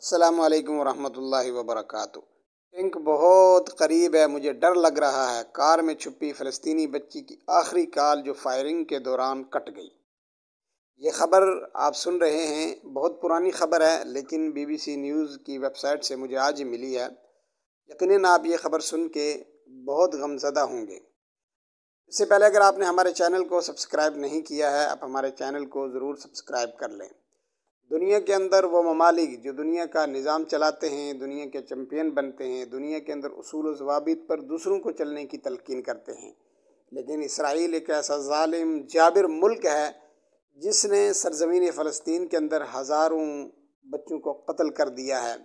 السلام علیکم ورحمۃ اللہ وبرکاتہ۔ ٹینک بہت قریب ہے، مجھے ڈر لگ رہا ہے۔ کار میں چھپی فلسطینی بچی کی آخری کال جو فائرنگ کے دوران کٹ گئی۔ یہ خبر آپ سن رہے ہیں، بہت پرانی خبر ہے، لیکن BBC نیوز کی ویب سائٹ سے مجھے آج ہی ملی ہے۔ یقیناً آپ یہ خبر سن کے بہت غمزدہ ہوں گے۔ اس سے پہلے اگر آپ نے ہمارے چینل کو سبسکرائب نہیں کیا ہے، آپ ہمارے چینل کو ضرور سبسکرائب کر لیں۔ دنیا کے اندر وہ ممالک جو دنیا کا نظام چلاتے ہیں، دنیا کے چیمپئن بنتے ہیں، دنیا کے اندر اصول و ضوابط پر دوسروں کو چلنے کی تلقین کرتے ہیں، لیکن اسرائیل ایک ایسا ظالم جابر ملک ہے جس نے سرزمین فلسطین کے اندر ہزاروں بچوں کو قتل کر دیا ہے،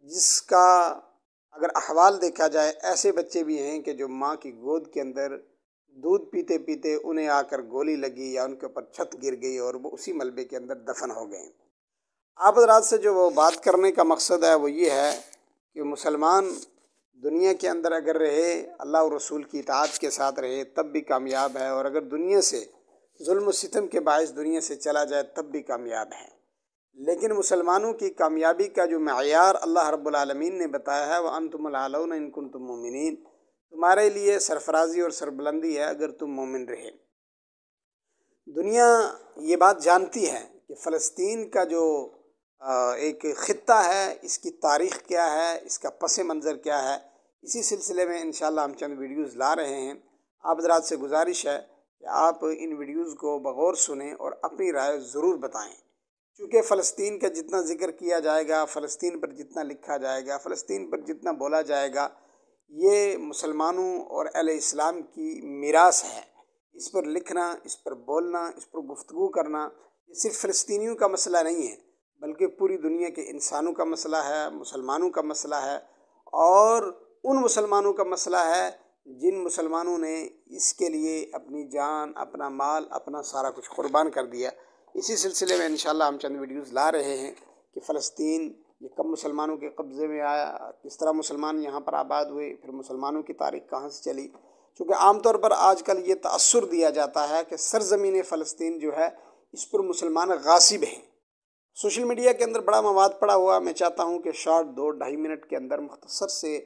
جس کا اگر احوال دیکھا جائے ایسے بچے بھی ہیں کہ جو ماں کی گود کے اندر دودھ پیتے پیتے انہیں آ کر گولی لگی یا ان کے اوپر چھت گر گئی اور وہ اسی ملبے کے اندر دفن ہو گئے۔ آپ حضرات سے جو وہ بات کرنے کا مقصد ہے وہ یہ ہے کہ مسلمان دنیا کے اندر اگر رہے، اللہ اور رسول کی اطاعت کے ساتھ رہے تب بھی کامیاب ہے، اور اگر دنیا سے ظلم و ستم کے باعث دنیا سے چلا جائے تب بھی کامیاب ہے۔ لیکن مسلمانوں کی کامیابی کا جو معیار اللہ رب العالمین نے بتایا ہے، وَأَنْتُمُ الْأَعْلَوْنَ إِن كُنتُم مُؤْمِنِينَ، تمہارے لیے سرفرازی اور سربلندی ہے اگر تم مومن رہے۔ دنیا یہ بات جانتی ہے کہ فلسطین کا جو ایک خطہ ہے، اس کی تاریخ کیا ہے، اس کا پس منظر کیا ہے۔ اسی سلسلے میں انشاءاللہ ہم چند ویڈیوز لا رہے ہیں۔ آپ حضرات سے گزارش ہے کہ آپ ان ویڈیوز کو بغور سنیں اور اپنی رائے ضرور بتائیں، چونکہ فلسطین کا جتنا ذکر کیا جائے گا، فلسطین پر جتنا لکھا جائے گا، فلسطین پر جتنا بولا جائے گا، یہ مسلمانوں اور اہل اسلام کی میراث ہے۔ اس پر لکھنا، اس پر بولنا، اس پر گفتگو کرنا، یہ صرف فلسطینیوں کا مسئلہ نہیں ہے، بلکہ پوری دنیا کے انسانوں کا مسئلہ ہے، مسلمانوں کا مسئلہ ہے، اور ان مسلمانوں کا مسئلہ ہے جن مسلمانوں نے اس کے لیے اپنی جان، اپنا مال، اپنا سارا کچھ قربان کر دیا۔ اسی سلسلے میں انشاءاللہ ہم چند ویڈیوز لا رہے ہیں کہ فلسطین یہ کب مسلمانوں کے قبضے میں آیا، کس طرح مسلمان یہاں پر آباد ہوئے، پھر مسلمانوں کی تاریخ کہاں سے چلی۔ چونکہ عام طور پر آج کل یہ تأثر دیا جاتا ہے کہ سرزمین فلسطین جو ہے اس پر مسلمان غاصب ہیں۔ سوشل میڈیا کے اندر بڑا مواد پڑا ہوا، میں چاہتا ہوں کہ شارٹ 2-2.5 منٹ کے اندر مختصر سے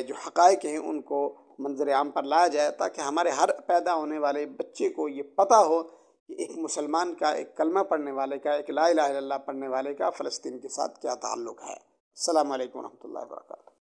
جو حقائق ہیں ان کو منظر عام پر لایا جائے، تاکہ ہمارے ہر پیدا ہونے والے بچے کو یہ پتہ ہو کہ ایک مسلمان کا، ایک کلمہ پڑھنے والے کا، ایک لا الہ الا اللہ پڑھنے والے کا فلسطین کے ساتھ کیا تعلق ہے۔ السلام علیکم ورحمۃ اللہ وبرکاتہ۔